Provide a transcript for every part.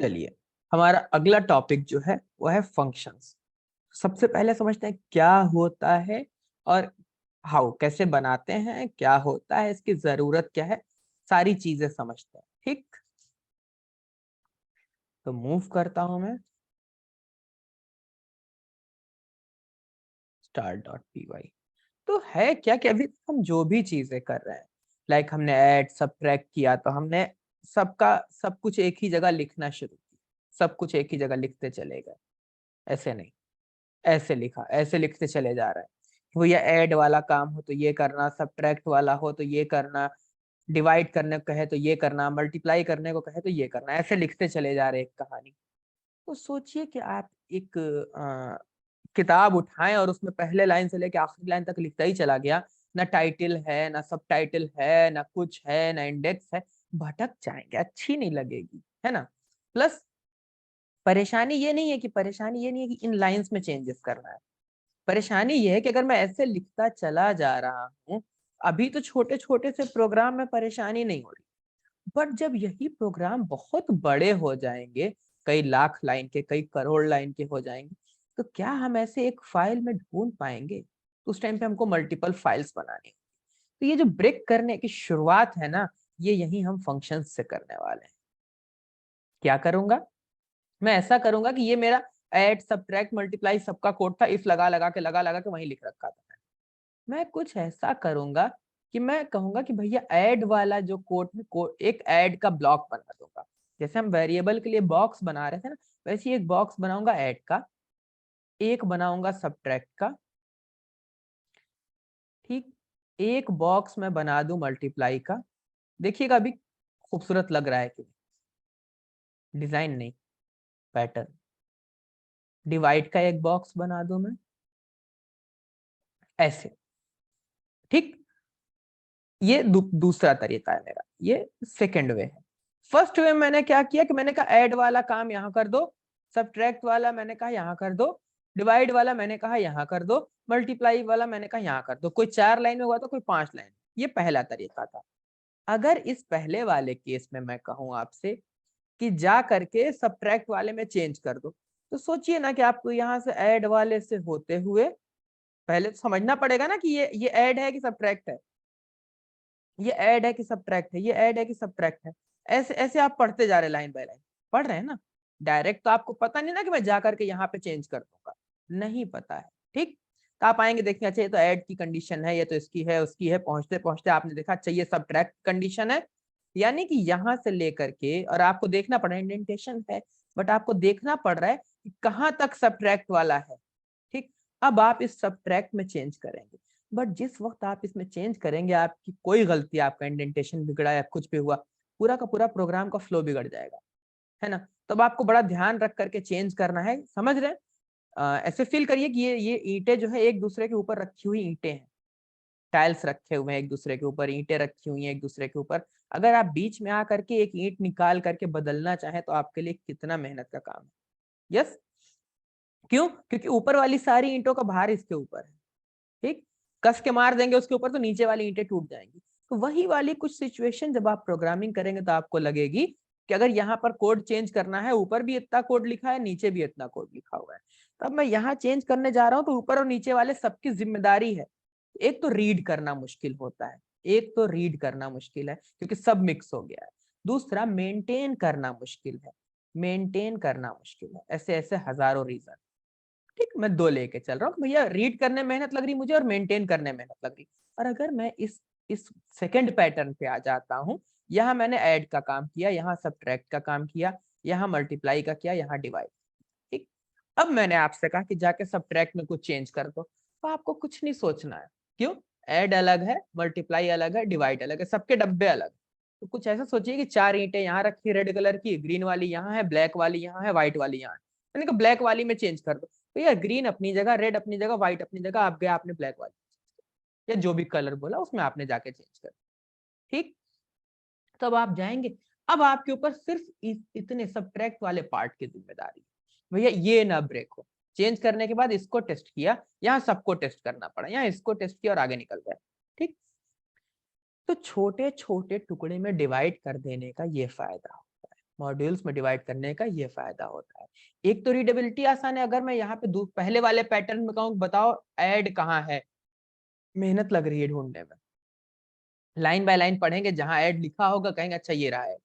चलिए, हमारा अगला टॉपिक जो है वो है फंक्शंस। सबसे पहले समझते हैं क्या होता है और हाउ कैसे बनाते हैं, क्या होता है, इसकी जरूरत क्या है, सारी चीजें समझते हैं। ठीक, तो मूव करता हूं मैं start.py। तो है क्या कि अभी हम जो भी चीजें कर रहे हैं, लाइक हमने ऐड सब्ट्रैक्ट किया तो हमने सबका सब कुछ एक ही जगह लिखना शुरू किया, सब कुछ एक ही जगह लिखते चले गए। ऐसे नहीं, ऐसे लिखा, ऐसे लिखते चले जा रहे हैं। वो ये ऐड वाला काम हो तो ये करना, सब्ट्रैक्ट वाला हो तो ये करना, डिवाइड करने को कहे तो ये करना, मल्टीप्लाई करने को कहे तो ये करना, ऐसे लिखते चले जा रहे हैं एक कहानी। तो सोचिए कि आप एक किताब उठाएं और उसमें पहले लाइन से लेके आखिरी लाइन तक लिखता ही चला गया, ना टाइटल है, ना सब टाइटल है, ना कुछ है, ना इंडेक्स है, भटक जाएंगे, अच्छी नहीं लगेगी, है ना। प्लस परेशानी ये नहीं है कि इन लाइंस में चेंजेस करना है। परेशानी ये है कि अगर मैं ऐसे लिखता चला जा रहा हूँ, अभी तो छोटे छोटे से प्रोग्राम में परेशानी नहीं हो रही, बट जब यही प्रोग्राम बहुत बड़े हो जाएंगे, कई लाख लाइन के, कई करोड़ लाइन के हो जाएंगे, तो क्या हम ऐसे एक फाइल में ढूंढ पाएंगे? तो उस टाइम पे हमको मल्टीपल फाइल्स बनानी है। तो ये जो ब्रेक करने की शुरुआत है ना, ये यही हम फंक्शंस से करने वाले हैं। क्या करूंगा मैं? ऐसा करूंगा कि ये मेरा ऐड सब्ट्रैक्ट मल्टीप्लाई सबका कोड था, इफ लगा लगा के वहीं लिख रखा था। मैं कुछ ऐसा करूंगा कि मैं कहूंगा कि भैया ऐड वाला जो कोड है, एक ऐड का ब्लॉक बना दूंगा। जैसे हम वेरिएबल के लिए बॉक्स बना रहे थे ना, वैसे ही एक बॉक्स बनाऊंगा ऐड का, एक बनाऊंगा सब्ट्रैक्ट का। ठीक, एक बॉक्स में बना दूं मल्टीप्लाई का। देखिएगा अभी खूबसूरत लग रहा है कि डिजाइन नहीं, पैटर्न। डिवाइड का एक बॉक्स बना दूं मैं, ऐसे। ठीक, ये दूसरा तरीका है मेरा, ये सेकंड वे है। फर्स्ट वे मैंने क्या किया कि मैंने कहा ऐड वाला काम यहाँ कर दो, सब्ट्रैक्ट वाला मैंने कहा यहाँ कर दो, डिवाइड वाला मैंने कहा यहाँ कर दो, मल्टीप्लाई वाला मैंने कहा यहाँ कर दो। कोई 4 लाइन में हुआ तो कोई 5 लाइन। ये पहला तरीका था। अगर इस पहले वाले केस में मैं कहूँ आपसे कि जा करके सब्ट्रैक्ट वाले में चेंज कर दो, तो सोचिए ना कि आपको यहाँ से ऐड वाले से होते हुए पहले तो समझना पड़ेगा ना कि ये ऐड है कि सब्ट्रैक्ट है, ये ऐड है कि सब्ट्रैक्ट है, ये ऐड है कि सब्ट्रैक्ट है। ऐसे ऐसे आप पढ़ते जा रहे लाइन बाय लाइन, पढ़ रहे हैं ना। डायरेक्ट तो आपको पता नहीं ना कि मैं जा करके यहाँ पे चेंज कर दूंगा, नहीं पता है। ठीक, तो आप आएंगे देखेंगे, अच्छा ये तो ऐड की कंडीशन है, ये तो इसकी है उसकी है, पहुंचते पहुंचते आपने देखा अच्छा ये सब्ट्रैक्ट कंडीशन है। यानी कि यहाँ से लेकर के, और आपको देखना पड़ रहा है, इंडेंटेशन है बट आपको देखना पड़ रहा है कि कहाँ तक सब्ट्रैक्ट वाला है। ठीक, अब आप इस सब्ट्रैक्ट में चेंज करेंगे, बट जिस वक्त आप इसमें चेंज करेंगे, आपकी कोई गलती, आपका इंडेंटेशन बिगड़ा या कुछ भी हुआ, पूरा का पूरा प्रोग्राम का फ्लो बिगड़ जाएगा, है ना। तब आपको बड़ा ध्यान रख करके चेंज करना है, समझ रहे हैं? ऐसे फील करिए कि ये ईंटें जो है एक दूसरे के ऊपर रखी हुई ईंटें हैं, टाइल्स रखे हुए हैं एक दूसरे के ऊपर, ईंटें रखी हुई हैं एक दूसरे के ऊपर। अगर आप बीच में आकर के एक ईंट निकाल करके बदलना चाहें तो आपके लिए कितना मेहनत का काम है। यस, क्यों? क्योंकि ऊपर वाली सारी ईंटों का भार इसके ऊपर है। ठीक, कस के मार देंगे उसके ऊपर तो नीचे वाली ईंटें टूट जाएंगी। तो वही वाली कुछ सिचुएशन जब आप प्रोग्रामिंग करेंगे तो आपको लगेगी कि अगर यहाँ पर कोड चेंज करना है, ऊपर भी इतना कोड लिखा है, नीचे भी इतना कोड लिखा हुआ है, तो अब मैं यहाँ चेंज करने जा रहा हूँ तो ऊपर और नीचे वाले सबकी जिम्मेदारी है। एक तो रीड करना मुश्किल होता है, एक तो रीड करना मुश्किल है क्योंकि सब मिक्स हो गया है। दूसरा मेंटेन करना मुश्किल है, मेंटेन करना मुश्किल है। ऐसे ऐसे हजारों रीजन। ठीक, मैं दो लेके चल रहा हूँ भैया, रीड करने में मेहनत लग रही मुझे और मेंटेन करने में मेहनत लग रही। और अगर मैं इस सेकंड पैटर्न पे आ जाता हूँ, यहाँ मैंने ऐड का काम किया, यहाँ सब्ट्रैक्ट का काम किया, यहाँ मल्टीप्लाई का किया, यहाँ डिवाइड। ठीक, अब मैंने आपसे कहा कि जाके सब्ट्रैक्ट में कुछ चेंज कर दो, तो आपको कुछ नहीं सोचना है। क्यों? ऐड अलग है, मल्टीप्लाई अलग है, डिवाइड अलग है, सबके डब्बे अलग। तो कुछ ऐसा सोचिए कि 4 ईंटें यहाँ रखी रेड कलर की, ग्रीन वाली यहाँ है, ब्लैक वाली यहाँ है, व्हाइट वाली यहाँ है। मैंने कहा ब्लैक वाली में चेंज कर दो, तो यार ग्रीन अपनी जगह, रेड अपनी जगह, व्हाइट अपनी जगह, आप गए आपने ब्लैक वाली या जो भी कलर बोला उसमें आपने जाके चेंज कर। ठीक, तब आप जाएंगे, अब आपके ऊपर सिर्फ इतने सब्ट्रैक्ट वाले पार्ट की जिम्मेदारी है। भैया ये ना ब्रेक हो। चेंज करने के बाद इसको टेस्ट किया, यहाँ सबको टेस्ट करना पड़ा, यहाँ इसको टेस्ट किया और आगे निकल गए। ठीक, तो छोटे छोटे टुकड़े में डिवाइड कर देने का ये फायदा होता है। मॉड्यूल्स में डिवाइड करने का ये फायदा होता है। एक तो रीडेबिलिटी आसान है। अगर मैं यहाँ पे पहले वाले पैटर्न में कहूँ बताओ ऐड कहाँ है, मेहनत लग रही है ढूंढने में। लाइन बाय लाइन पढ़ेंगे, जहां ऐड लिखा होगा कहेंगे अच्छा ये रहा है।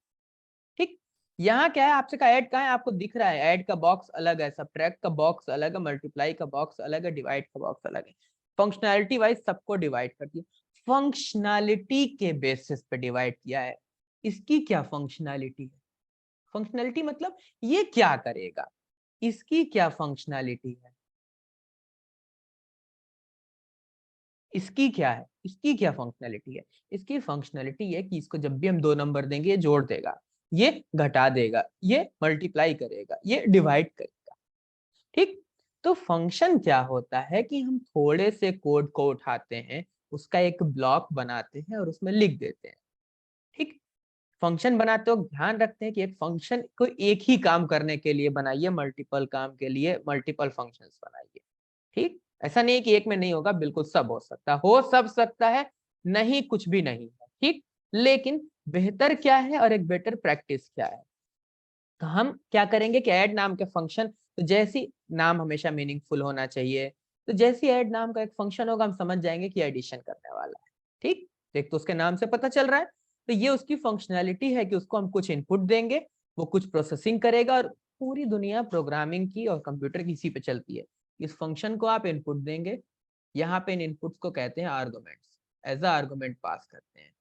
ठीक, यहाँ क्या है, आपसे का ऐड कहाँ है, आपको दिख रहा है। ऐड का बॉक्स अलग है, सब्ट्रैक्ट का बॉक्स अलग है, मल्टीप्लाई का बॉक्स अलग है, डिवाइड का बॉक्स अलग है। फंक्शनैलिटी वाइज सबको डिवाइड कर दिया, फंक्शनैलिटी के बेसिस पे डिवाइड किया है। इसकी क्या फंक्शनैलिटी है? फंक्शनैलिटी मतलब ये क्या करेगा, इसकी क्या फंक्शनैलिटी है, इसकी क्या है, इसकी क्या फंक्शनैलिटी है? इसकी फंक्शनैलिटी है कि इसको जब भी हम 2 नंबर देंगे ये जोड़ देगा, ये घटा देगा, ये मल्टीप्लाई करेगा, ये डिवाइड करेगा। ठीक, तो फंक्शन क्या होता है कि हम थोड़े से कोड को उठाते हैं, उसका एक ब्लॉक बनाते हैं और उसमें लिख देते हैं। ठीक, फंक्शन बनाते वक्त ध्यान रखते हैं कि एक फंक्शन को एक ही काम करने के लिए बनाइए, मल्टीपल काम के लिए मल्टीपल फंक्शंस बनाइए। ठीक, ऐसा नहीं है कि एक में नहीं होगा, बिल्कुल सब हो सकता है, हो सब सकता है, नहीं कुछ भी नहीं है। ठीक, लेकिन बेहतर क्या है और एक बेटर प्रैक्टिस क्या है, तो हम क्या करेंगे कि ऐड नाम के फंक्शन, तो जैसी नाम हमेशा मीनिंगफुल होना चाहिए, तो जैसी ऐड नाम का एक फंक्शन होगा हम समझ जाएंगे कि एडिशन करने वाला है। ठीक, एक तो उसके नाम से पता चल रहा है, तो ये उसकी फंक्शनैलिटी है कि उसको हम कुछ इनपुट देंगे, वो कुछ प्रोसेसिंग करेगा, और पूरी दुनिया प्रोग्रामिंग की और कंप्यूटर की इसी पे चलती है। इस फंक्शन को आप इनपुट देंगे, यहाँ पे इन इनपुट्स को कहते हैं आर्गुमेंट्स, एज अ आर्गुमेंट पास करते हैं।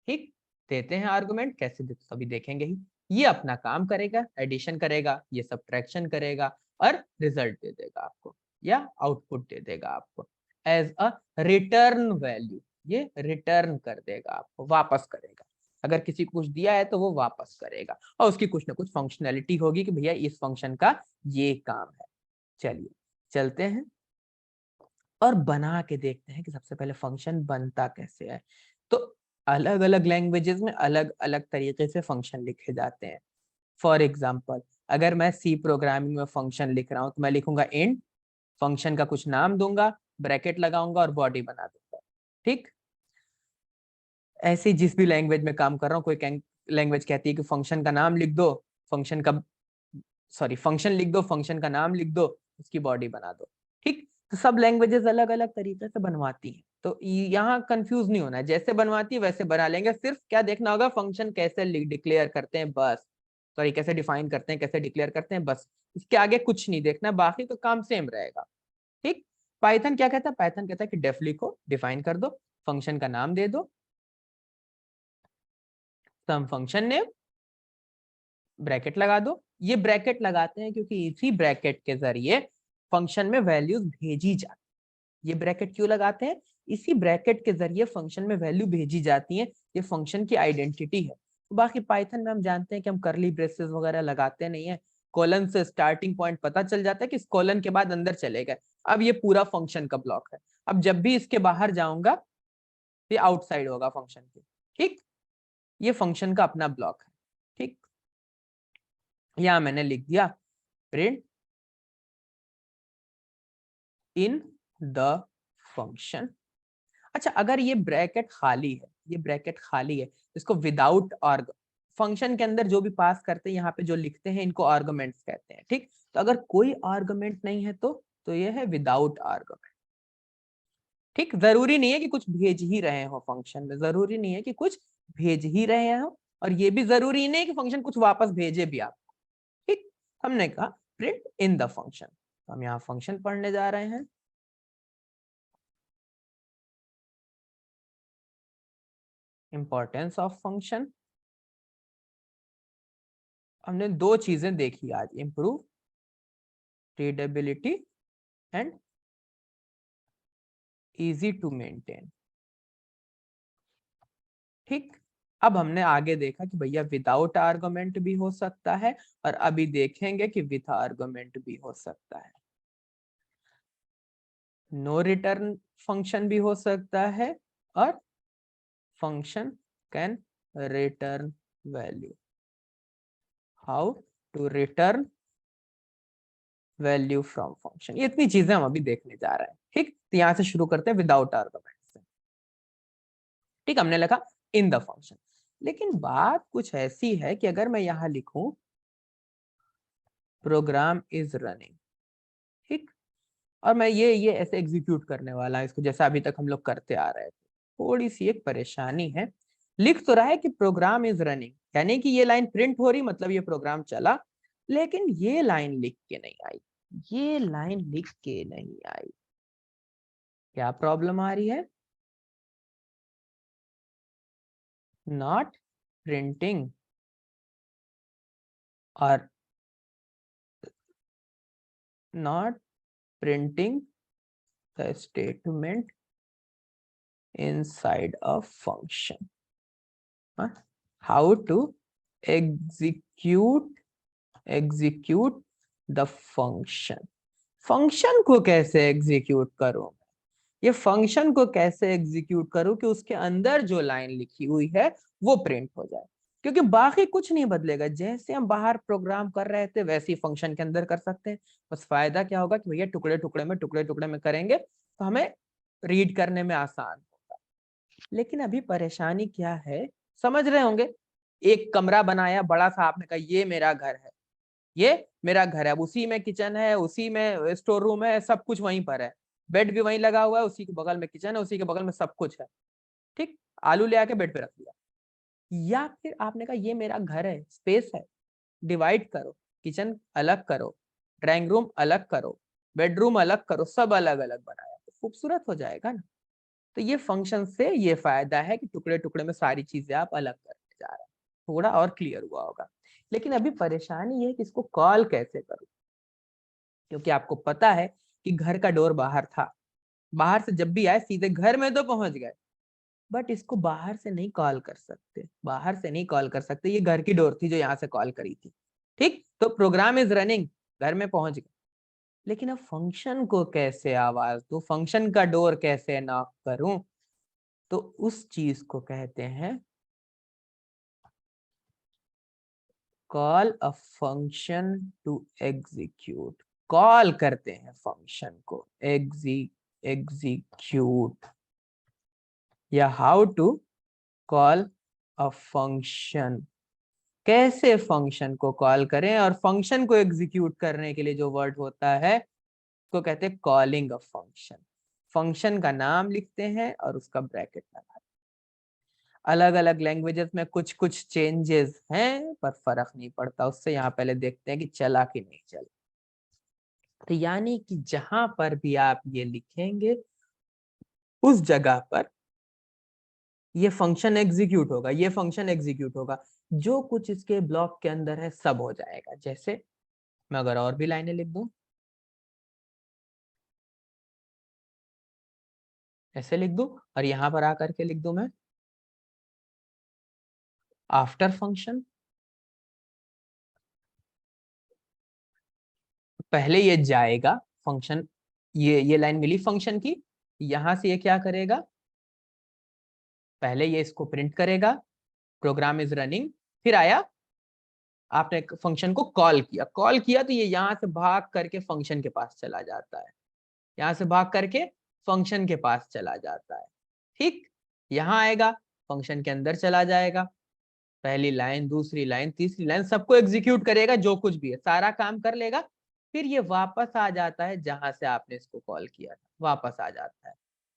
ठीक, देते हैं आर्गुमेंट, कैसे देते अभी देखेंगे ही। ये अपना काम करेगा, एडिशन करेगा, ये सब्ट्रैक्शन करेगा, और रिजल्ट दे देगा आपको, या आउटपुट दे देगा आपको एज अ रिटर्न वैल्यू। ये रिटर्न कर देगा आपको, वापस करेगा। अगर किसी को कुछ दिया है तो वो वापस करेगा, और उसकी कुछ ना कुछ फंक्शनैलिटी होगी कि भैया इस फंक्शन का ये काम है। चलिए चलते हैं और बना के देखते हैं कि सबसे पहले फंक्शन बनता कैसे है। तो अलग अलग लैंग्वेजेस में अलग अलग तरीके से फंक्शन लिखे जाते हैं। फॉर एग्जाम्पल, अगर मैं सी प्रोग्रामिंग में फंक्शन लिख रहा हूँ तो मैं लिखूंगा इंट, फंक्शन का कुछ नाम दूंगा, ब्रैकेट लगाऊंगा और बॉडी बना दूंगा। ठीक, ऐसे जिस भी लैंग्वेज में काम कर रहा हूँ, कोई लैंग्वेज कहती है कि फंक्शन का नाम लिख दो, फंक्शन का फंक्शन लिख दो, फंक्शन का नाम लिख दो, उसकी बॉडी बना दो। ठीक, तो सब लैंग्वेजेस अलग अलग तरीके से बनवाती हैं, तो यहाँ कंफ्यूज नहीं होना है, जैसे बनवाती है वैसे बना लेंगे। सिर्फ क्या देखना होगा, फंक्शन कैसे डिक्लेयर करते हैं बस, सॉरी कैसे डिफाइन करते हैं, कैसे डिक्लेयर करते हैं बस, इसके आगे कुछ नहीं देखना, बाकी तो काम सेम रहेगा। ठीक, पाइथन क्या कहता है, पाइथन कहता है कि डेफ लिखो, डिफाइन कर दो, फंक्शन का नाम दे दो, सम फंक्शन नेम, ब्रैकेट लगा दो। ये ब्रैकेट लगाते हैं क्योंकि इसी ब्रैकेट के जरिए फंक्शन में वैल्यूज भेजी जाती। ये ब्रैकेट क्यों लगाते हैं, इसी ब्रैकेट के जरिए फंक्शन में वैल्यू भेजी जाती है, ये फंक्शन की आइडेंटिटी है। बाकी पाइथन में हम जानते हैं कि हम करली ब्रेसेस वगैरह लगाते नहीं है, कॉलन से स्टार्टिंग पॉइंट पता चल जाता है कि इस कॉलन के बाद अंदर चले गए, अब ये पूरा फंक्शन का ब्लॉक है, अब जब भी इसके बाहर जाऊंगा ये आउटसाइड होगा फंक्शन के। ठीक, ये फंक्शन का अपना ब्लॉक है। ठीक, यहां मैंने लिख दिया प्रिंट इन द फंक्शन। अच्छा, अगर ये ब्रैकेट खाली है, ये ब्रैकेट खाली है, इसको विदाउट आर्ग, फंक्शन के अंदर जो भी पास करते हैं यहाँ पे जो लिखते हैं इनको आर्गुमेंट्स कहते हैं। ठीक, तो अगर कोई आर्गुमेंट नहीं है तो ये है विदाउट आर्गुमेंट। ठीक, जरूरी नहीं है कि कुछ भेज ही रहे हो फंक्शन में, जरूरी नहीं है कि कुछ भेज ही रहे हो, और ये भी जरूरी नहीं है कि फंक्शन कुछ वापस भेजे भी आपको। ठीक, हमने कहा प्रिंट इन द फंक्शन, हम यहाँ फंक्शन पढ़ने जा रहे हैं। इंपॉर्टेंस ऑफ फंक्शन, हमने दो चीजें देखी आज, improve readability and easy to maintain. ठीक, अब हमने आगे देखा कि भैया विदाउट आर्गुमेंट भी हो सकता है, और अभी देखेंगे कि विथ आर्गुमेंट भी हो सकता है। नो रिटर्न फंक्शन भी हो सकता है, और function can return value. How to return value from function, ये इतनी चीजें हम अभी देखने जा रहे हैं। ठीक, तो यहां से शुरू करते हैं विदाउट आर्गुमेंट से। ठीक, हमने लिखा इन द फंक्शन, लेकिन बात कुछ ऐसी है कि अगर मैं यहां लिखूं प्रोग्राम इज रनिंग, ठीक, और मैं ये ऐसे एग्जीक्यूट करने वाला है इसको, जैसा अभी तक हम लोग करते आ रहे थे। थोड़ी सी एक परेशानी है, लिख तो रहा है कि प्रोग्राम इज रनिंग, यानी कि ये लाइन प्रिंट हो रही, मतलब ये प्रोग्राम चला, लेकिन ये लाइन लिख के नहीं आई, ये लाइन लिख के नहीं आई। क्या प्रॉब्लम आ रही है? नॉट प्रिंटिंग और not printing the statement inside a function. How to execute the function. Function को कैसे एग्जीक्यूट करूं, ये फंक्शन को कैसे एग्जीक्यूट करूं कि उसके अंदर जो लाइन लिखी हुई है वो प्रिंट हो जाए, क्योंकि बाकी कुछ नहीं बदलेगा, जैसे हम बाहर प्रोग्राम कर रहे थे वैसे ही फंक्शन के अंदर कर सकते हैं। बस फायदा क्या होगा कि भैया टुकड़े टुकड़े में करेंगे तो हमें रीड करने में आसान। लेकिन अभी परेशानी क्या है, समझ रहे होंगे, एक कमरा बनाया बड़ा सा, आपने कहा ये मेरा घर है, ये मेरा घर है, अब उसी में किचन है, उसी में स्टोर रूम है, सब कुछ वहीं पर है, बेड भी वहीं लगा हुआ है, उसी के बगल में किचन है, उसी के बगल में सब कुछ है, ठीक, आलू ले आके बेड पे रख दिया। या फिर आपने कहा ये मेरा घर है, स्पेस है, डिवाइड करो, किचन अलग करो, ड्राइंग रूम अलग करो, बेडरूम अलग करो, सब अलग अलग बनाया तो खूबसूरत हो जाएगा ना। तो ये फंक्शन से ये फायदा है कि टुकड़े टुकड़े में सारी चीजें आप अलग करने जा रहे हैं, थोड़ा और क्लियर हुआ होगा। लेकिन अभी परेशानी ये है कि इसको कॉल कैसे करूं, क्योंकि आपको पता है कि घर का डोर बाहर था, बाहर से जब भी आए सीधे घर में तो पहुंच गए, बट इसको बाहर से नहीं कॉल कर सकते, बाहर से नहीं कॉल कर सकते, ये घर की डोर थी जो यहाँ से कॉल करी थी, ठीक, तो प्रोग्राम इज रनिंग, घर में पहुंच गए। लेकिन अब फंक्शन को कैसे आवाज दूं, फंक्शन का डोर कैसे नॉक करूं, तो उस चीज को कहते हैं call a function to execute. Call करते हैं फंक्शन को, एग्जीक्यूट, या how to call a function, कैसे फंक्शन को कॉल करें, और फंक्शन को एग्जीक्यूट करने के लिए जो वर्ड होता है उसको कहते हैं कॉलिंग अ फंक्शन। फंक्शन का नाम लिखते हैं और उसका ब्रैकेट लगाते हैं। अलग अलग लैंग्वेजेस में कुछ कुछ चेंजेस हैं पर फर्क नहीं पड़ता उससे, यहाँ पहले देखते हैं कि चला कि नहीं चला। तो यानी कि जहां पर भी आप ये लिखेंगे उस जगह पर ये फंक्शन एग्जीक्यूट होगा, ये फंक्शन एग्जीक्यूट होगा, जो कुछ इसके ब्लॉक के अंदर है सब हो जाएगा। जैसे मैं अगर और भी लाइनें लिख दूं, ऐसे लिख दूं, और यहां पर आकर के लिख दूं मैं आफ्टर फंक्शन, पहले ये जाएगा फंक्शन, ये लाइन मिली फंक्शन की, यहां से ये क्या करेगा, पहले ये इसको प्रिंट करेगा, प्रोग्राम इज रनिंग, फिर आया आपने फंक्शन को कॉल किया तो ये यहाँ से भाग करके फंक्शन के पास चला जाता है, यहाँ से भाग करके फंक्शन के पास चला जाता है, ठीक, यहाँ आएगा फंक्शन के अंदर चला जाएगा, पहली लाइन दूसरी लाइन तीसरी लाइन सबको एग्जीक्यूट करेगा, जो कुछ भी है सारा काम कर लेगा, फिर ये वापस आ जाता है जहां से आपने इसको कॉल किया था, वापस आ जाता है,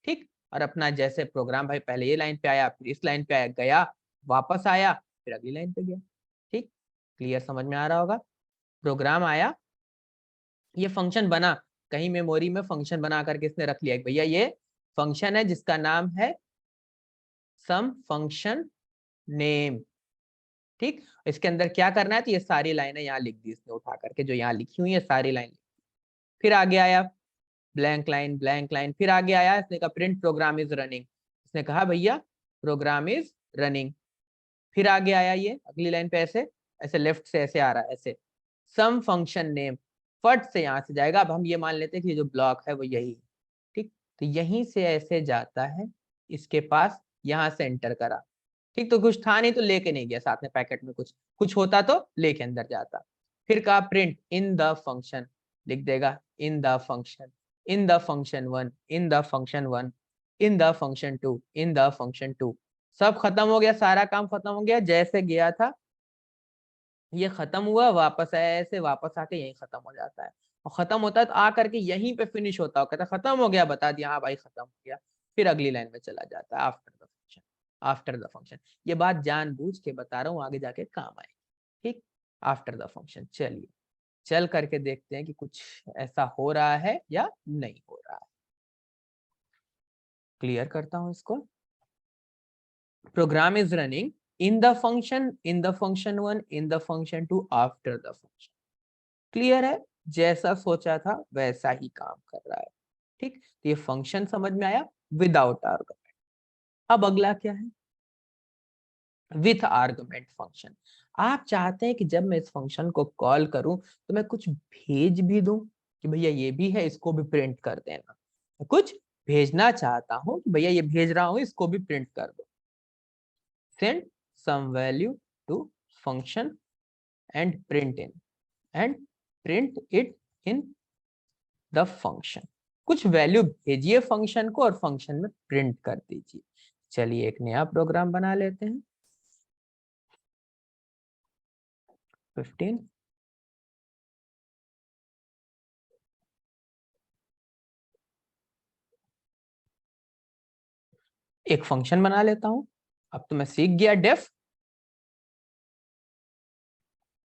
ठीक, और अपना जैसे प्रोग्राम भाई पहले ये लाइन पे आया, फिर इस लाइन पे आया, गया, वापस आया, फिर अगली लाइन पे गया, ठीक, क्लियर समझ में आ रहा होगा। प्रोग्राम आया, ये फंक्शन बना, कहीं मेमोरी में फंक्शन बना करके इसने रख लिया भैया ये फंक्शन है जिसका नाम है सम फंक्शन नेम, ठीक, इसके अंदर क्या करना है, तो ये सारी लाइनें यहाँ लिख दी इसने उठा करके, जो यहाँ लिखी हुई है सारी लाइन, फिर आगे आया ब्लैंक लाइन, फिर आगे आया इसने कहा प्रिंट प्रोग्राम इज रनिंग, इसने कहा भैया प्रोग्राम इज रनिंग, फिर आगे आया ये अगली लाइन पे ऐसे ऐसे लेफ्ट से ऐसे आ रहा है ऐसे सम फंक्शन नेम, फट से यहाँ से जाएगा, अब हम ये मान लेते हैं कि ये जो ब्लॉक है वो यही है, ठीक, तो यहीं से ऐसे जाता है इसके पास, यहाँ से एंटर करा, ठीक, तो कुछ था नहीं तो लेके नहीं गया साथ में पैकेट में, कुछ कुछ होता तो लेके अंदर जाता, फिर कहा प्रिंट इन द फंक्शन, लिख देगा in the function, in the function one, in the function one, in the function two, in the function two, सब खत्म हो गया, सारा काम खत्म हो गया, जैसे गया था ये खत्म हुआ, वापस आया, ऐसे वापस आके यहीं खत्म हो जाता है। और खत्म होता है तो आ करके यहीं पे फिनिश होता है, कहता खत्म हो गया, बता दिया हाँ भाई खत्म हो गया, फिर अगली लाइन में चला जाता है after the function. After the function, ये बात जानबूझ के बता रहा हूँ, आगे जाके काम आए। ठीक, आफ्टर द फंक्शन। चलिए चल करके देखते हैं कि कुछ ऐसा हो रहा है या नहीं हो रहा है। क्लियर करता हूं इसको। Program is running in the function, in the function 1, in the function 2, after the function। Clear है, जैसा सोचा था वैसा ही काम कर रहा है। ठीक, तो ये फंक्शन समझ में आया विदाउट आर्गुमेंट। अब अगला क्या है, विथ आर्गुमेंट फंक्शन। आप चाहते हैं कि जब मैं इस फंक्शन को कॉल करूं तो मैं कुछ भेज भी दूं कि भैया ये भी है, इसको भी प्रिंट कर देना। मैं कुछ भेजना चाहता हूं कि भैया ये भेज रहा हूं, इसको भी प्रिंट कर दो। Send some value to function and print it in the function। कुछ वैल्यू भेजिए फंक्शन को और फंक्शन में प्रिंट कर दीजिए। चलिए एक नया प्रोग्राम बना लेते हैं। 15 एक फंक्शन बना लेता हूं। अब तो मैं सीख गया डेफ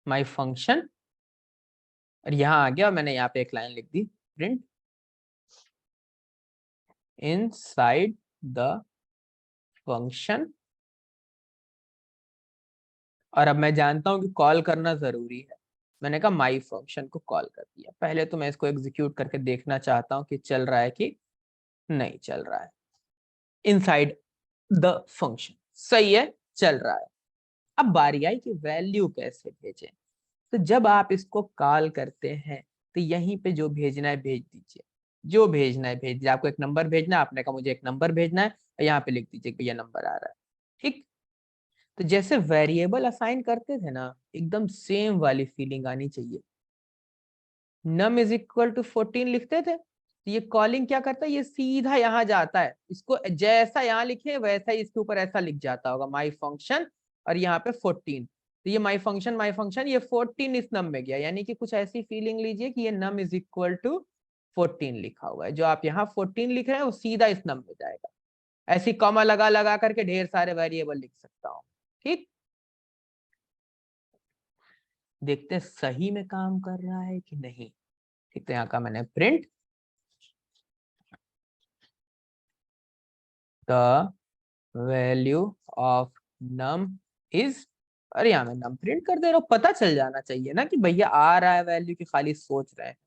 माय फंक्शन, और यहां आ गया और मैंने यहाँ पे एक लाइन लिख दी, प्रिंट इनसाइड द फंक्शन। और अब मैं जानता हूं कि कॉल करना जरूरी है, मैंने कहा माई फंक्शन को कॉल कर दिया। पहले तो मैं इसको एग्जीक्यूट करके देखना चाहता हूं कि चल रहा है कि नहीं चल रहा है। इनसाइड द फंक्शन, सही है, चल रहा है। अब बारी आई कि वैल्यू कैसे भेजें। तो जब आप इसको कॉल करते हैं तो यहीं पे जो भेजना है भेज दीजिए, जो भेजना है भेज दीजिए। आपको एक नंबर भेजना है, आपने कहा मुझे एक नंबर भेजना है, यहाँ पे लिख दीजिए भैया नंबर आ रहा है। ठीक, तो जैसे वेरिएबल असाइन करते थे ना, एकदम सेम वाली फीलिंग आनी चाहिए। num इज इक्वल टू 14 लिखते थे, तो ये कॉलिंग क्या करता है, ये सीधा यहाँ जाता है, इसको जैसा यहाँ लिखे वैसा ही इसके ऊपर ऐसा लिख जाता होगा माई फंक्शन, और यहाँ पे 14। तो ये माई फंक्शन ये 14 इस नम में गया, यानी कि कुछ ऐसी फीलिंग लीजिए कि ये नम इज इक्वल टू 14 लिखा हुआ है। जो आप यहाँ 14 लिख रहे हैं वो सीधा इस नम में जाएगा। ऐसी कॉमा लगा लगा करके ढेर सारे वेरिएबल लिख सकता हूँ। ठीक, देखते हैं सही में काम कर रहा है कि नहीं। ठीक, तो यहाँ का मैंने print the value of num is, अरे यहाँ मैं नम प्रिंट कर दे रहा हूँ, पता चल जाना चाहिए ना कि भैया आ रहा है वैल्यू की खाली सोच रहे हैं।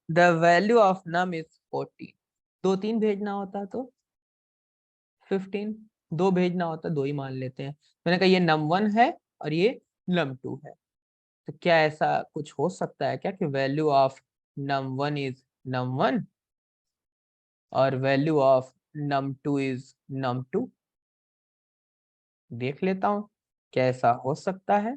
The value of num is 14। दो तीन भेजना होता तो 15, दो भेजना होता दो ही मान लेते हैं। मैंने कहा ये num1 है और ये num2 है, तो क्या ऐसा कुछ हो सकता है क्या कि value of num1 is num1 और value of num2 is num2? देख लेता हूं कैसा हो सकता है।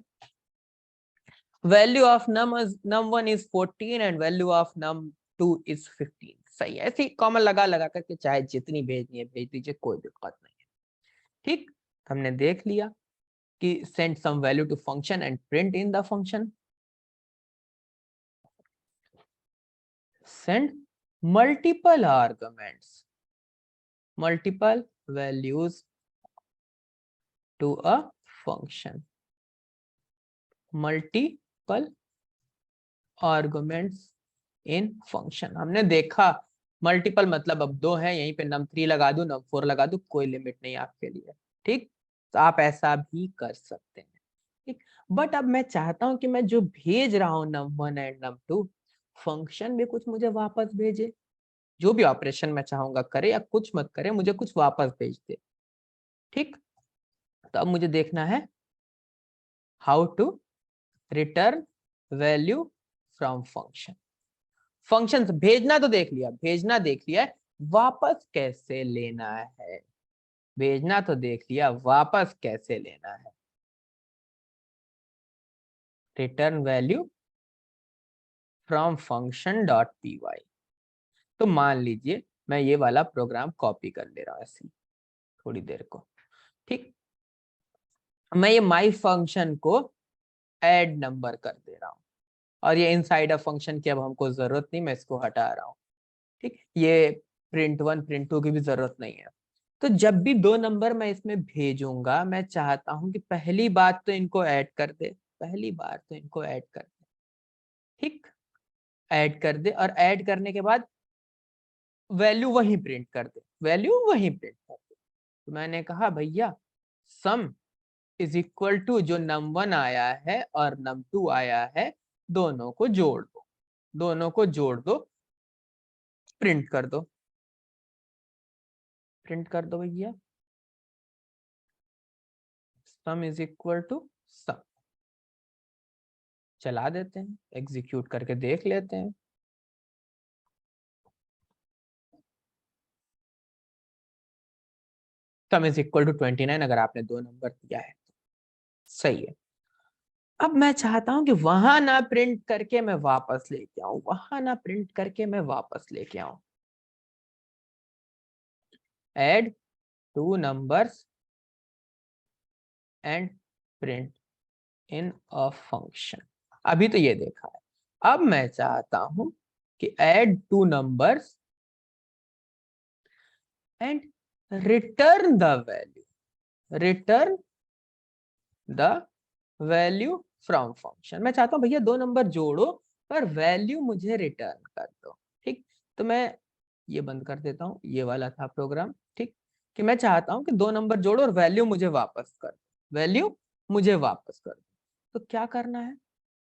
Value of num1 is 14 and value of num2 is 15। सही है, ऐसे कॉमन लगा लगा करके चाहे जितनी भेजनी है भेज दीजिए, कोई दिक्कत नहीं है। ठीक, हमने देख लिया कि send some value to function and print in the function. Send multiple arguments, multiple values to a function, multiple arguments in function. हमने देखा मल्टीपल मतलब अब दो है, यहीं पे num3 लगा दूं num4 लगा दूं, कोई लिमिट नहीं आपके लिए। ठीक, तो आप ऐसा भी कर सकते हैं। ठीक, बट अब मैं चाहता हूं कि मैं जो भेज रहा हूं num1 एंड num2, फंक्शन में कुछ मुझे वापस भेजे। जो भी ऑपरेशन मैं चाहूंगा करे या कुछ मत करे, मुझे कुछ वापस भेज दे। ठीक, तो अब मुझे देखना है how to return value from function. Function भेजना तो देख लिया, भेजना देख लिया है, वापस कैसे लेना है। भेजना तो देख लिया, वापस कैसे लेना है। Return value from function dot P Y. तो मान लीजिए मैं ये वाला प्रोग्राम कॉपी कर ले रहा हूं ऐसे थोड़ी देर को। ठीक, मैं ये माई फंक्शन को ऐड नंबर कर दे रहा हूँ, और ये इनसाइड ऑफ फंक्शन की अब हमको जरूरत नहीं, मैं इसको हटा रहा हूँ। ठीक, ये प्रिंट 1 प्रिंट 2 की भी जरूरत नहीं है। तो जब भी दो नंबर मैं इसमें भेजूंगा, मैं चाहता हूं कि पहली बात तो इनको ऐड कर दे, पहली बार तो इनको ऐड कर दे। ठीक, ऐड कर दे, और ऐड करने के बाद वैल्यू वहीं प्रिंट कर दे, वैल्यू वहीं प्रिंट कर दे। तो मैंने कहा भैया सम इज इक्वल टू जो num1 आया है और num2 आया है, दोनों को जोड़ दो, दोनों को जोड़ दो, प्रिंट कर दो, प्रिंट कर दो भैया, सम इज इक्वल टू सम। चला देते हैं, एग्जीक्यूट करके देख लेते हैं। सम इज इक्वल टू 29 अगर आपने दो नंबर दिया है तो सही है। अब मैं चाहता हूं कि वहां ना प्रिंट करके मैं वापस लेके आऊं, वहां ना प्रिंट करके मैं वापस लेके आऊं। Add two numbers and print in a function. अभी तो ये देखा है, अब मैं चाहता हूं कि add to numbers and return the value, return the value from function. मैं चाहता हूं भैया दो नंबर जोड़ो पर वैल्यू मुझे रिटर्न कर दो। ठीक, तो मैं ये बंद कर देता हूं, ये वाला था प्रोग्राम। ठीक, कि मैं चाहता हूं कि दो नंबर जोड़ो और वैल्यू मुझे वापस कर दो, वैल्यू मुझे वापस कर दो। तो क्या करना है,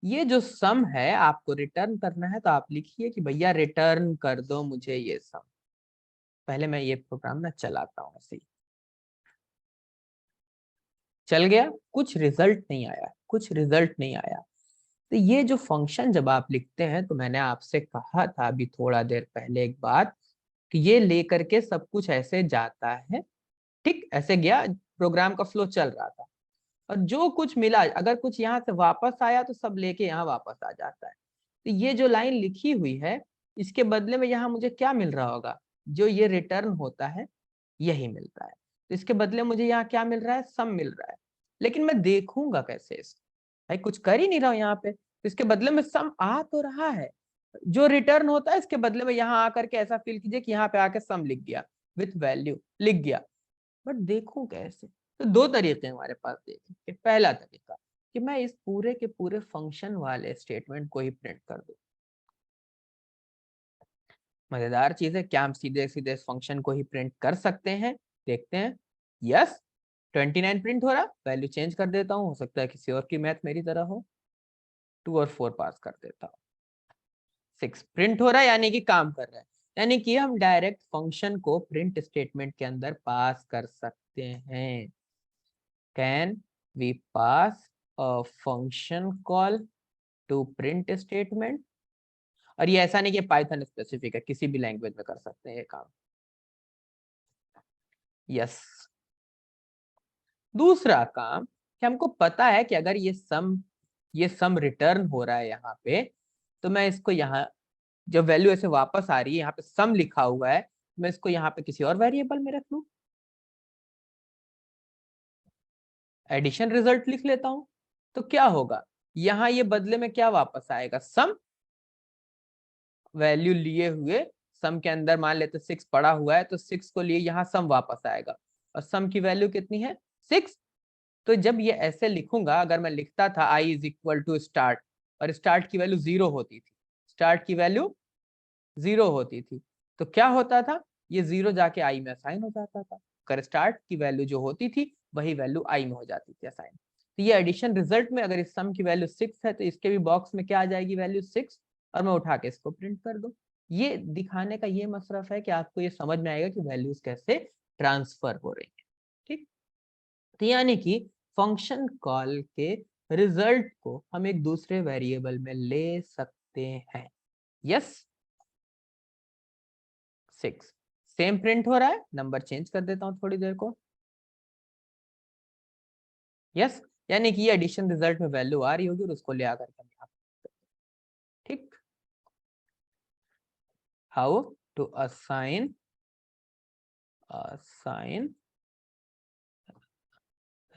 ये जो सम है आपको रिटर्न करना है, तो आप लिखिए कि भैया रिटर्न कर दो मुझे ये सम। पहले मैं ये प्रोग्राम ना चलाता हूँ, ऐसे ही चल गया, कुछ रिजल्ट नहीं आया, कुछ रिजल्ट नहीं आया। तो ये जो फंक्शन जब आप लिखते हैं, तो मैंने आपसे कहा था अभी थोड़ा देर पहले एक बात, कि ये लेकर के सब कुछ ऐसे जाता है। ठीक, ऐसे गया, प्रोग्राम का फ्लो चल रहा था, और जो कुछ मिला, अगर कुछ यहाँ से वापस आया तो सब लेके यहाँ वापस आ जाता है। तो ये जो लाइन लिखी हुई है, इसके बदले में यहाँ मुझे क्या मिल रहा होगा, जो ये रिटर्न होता है यही मिलता है। तो इसके बदले मुझे यहाँ क्या मिल रहा है, सम मिल रहा है। लेकिन मैं देखूंगा कैसे इसको, भाई कुछ कर ही नहीं रहा हूं यहाँ पे, तो इसके बदले में सम आ तो रहा है। जो रिटर्न होता है इसके बदले में यहाँ आकर के ऐसा फील कीजिए कि यहाँ पे आके सम लिख गया, विथ वैल्यू लिख गया, बट देखूं कैसे। तो दो तरीके हमारे पास देखें कि पहला तरीका कि मैं इस पूरे के पूरे फंक्शन वाले स्टेटमेंट को ही प्रिंट कर दूं। मजेदार चीज है, क्या हम सीधे सीधे इस फंक्शन को ही प्रिंट कर सकते हैं, देखते हैं। यस, 29 प्रिंट हो रहा, वैल्यू चेंज कर देता हूँ, हो सकता है किसी और की मैथ मेरी तरह हो। 2 और 4 पास कर देता हूँ, 6 प्रिंट हो रहा है, यानी कि काम कर रहा है। यानी कि हम डायरेक्ट फंक्शन को प्रिंट स्टेटमेंट के अंदर पास कर सकते हैं। Can we pass a function call to print statement. और ये ऐसा नहीं कि पाइथन स्पेसिफिक है, किसी भी लैंग्वेज में कर सकते हैं ये काम। यस, दूसरा काम कि हमको पता है कि अगर ये सम रिटर्न हो रहा है यहाँ पे, तो मैं इसको यहाँ, जब वैल्यू ऐसे वापस आ रही है, यहाँ पे सम लिखा हुआ है, मैं इसको यहाँ पे किसी और वेरिएबल में रख लूं, एडिशन रिजल्ट लिख लेता हूं। तो क्या होगा, यहाँ ये बदले में क्या वापस आएगा, सम, वैल्यू लिए हुए, सम के अंदर मान लेते 6 पड़ा हुआ है, तो 6 को लिए यहाँ सम वापस आएगा, और सम की वैल्यू कितनी है, 6। तो जब ये ऐसे लिखूंगा, अगर मैं लिखता था I is equal to start, और स्टार्ट की वैल्यू 0 होती थी, स्टार्ट की वैल्यू 0 होती थी, तो क्या होता था, ये 0 जाके आई में असाइन हो जाता था। अगर स्टार्ट की वैल्यू जो होती थी वही वैल्यू आई में हो जाती थी असाइन। तो ये एडिशन रिजल्ट में अगर इस सम की वैल्यू 6 है, तो इसके भी बॉक्स में क्या आ जाएगी, वैल्यू 6, और मैं उठा के इसको प्रिंट कर दूं। ये दिखाने का ये मसरफ है कि आपको ये समझ में आएगा कि वैल्यूज कैसे ट्रांसफर हो रही है। ठीक, तो यानी कि फंक्शन कॉल के रिजल्ट को हम एक दूसरे वेरिएबल में ले सकते हैं। यस, 6 सेम प्रिंट हो रहा है, नंबर चेंज कर देता हूं थोड़ी देर को। यस, यानी कि ये एडिशन रिजल्ट में वैल्यू आ रही होगी और उसको ले आकर के हम यहाँ, ठीक। How to assign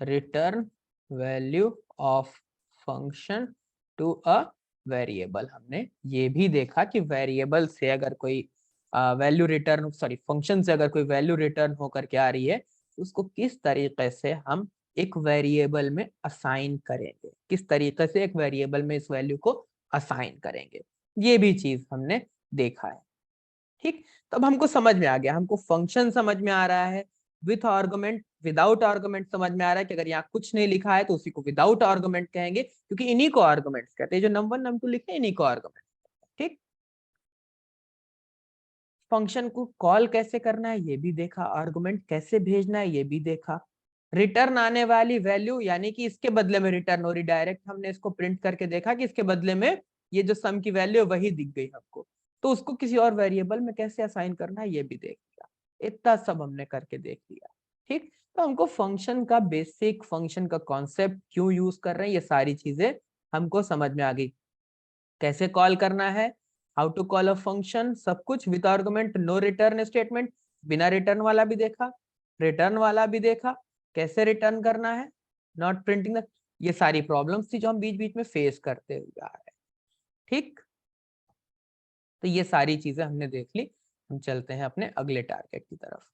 return value of function to a variable. हमने ये भी देखा कि वेरिएबल से अगर कोई वैल्यू रिटर्न, सॉरी फंक्शन से अगर कोई वैल्यू रिटर्न होकर के आ रही है, उसको किस तरीके से हम एक वेरिएबल में असाइन करेंगे, किस तरीके से एक वेरिएबल में इस वैल्यू को असाइन करेंगे, ये भी चीज हमने देखा है। ठीक, तो अब हमको समझ में आ गया, हमको फंक्शन समझ में आ रहा है, विथ आर्गुमेंट विदाउट आर्गुमेंट समझ में आ रहा है कि अगर यहाँ कुछ नहीं लिखा है तो उसी को विदाउट आर्गुमेंट कहेंगे, क्योंकि इन्हीं को आर्गुमेंट्स कहते हैं, जो नंबर नंबर 2 लिखे इन्हीं को आर्गुमेंट। ठीक, फंक्शन को कॉल कैसे करना है ये भी देखा, आर्गुमेंट कैसे भेजना है ये भी देखा, रिटर्न आने वाली वैल्यू यानी कि इसके बदले में रिटर्न हो रही, डायरेक्ट हमने इसको प्रिंट करके देखा कि इसके बदले में ये जो सम की वैल्यू है वही दिख गई हमको, तो उसको किसी और वेरिएबल में कैसे असाइन करना है ये भी देख लिया। इतना सब हमने करके देख लिया। ठीक, तो हमको फंक्शन का बेसिक, फंक्शन का कॉन्सेप्ट क्यों यूज कर रहे हैं, ये सारी चीजें हमको समझ में आ गई। कैसे कॉल करना है, how to call a function, सब कुछ with argument, no return statement, बिना रिटर्न वाला भी देखा, रिटर्न वाला भी देखा, कैसे रिटर्न करना है, नॉट प्रिंटिंग द, ये सारी प्रॉब्लम्स थी जो हम बीच बीच में फेस करते हुए आ रहे हैं। ठीक, तो ये सारी चीजें हमने देख ली। हम चलते हैं अपने अगले टारगेट की तरफ।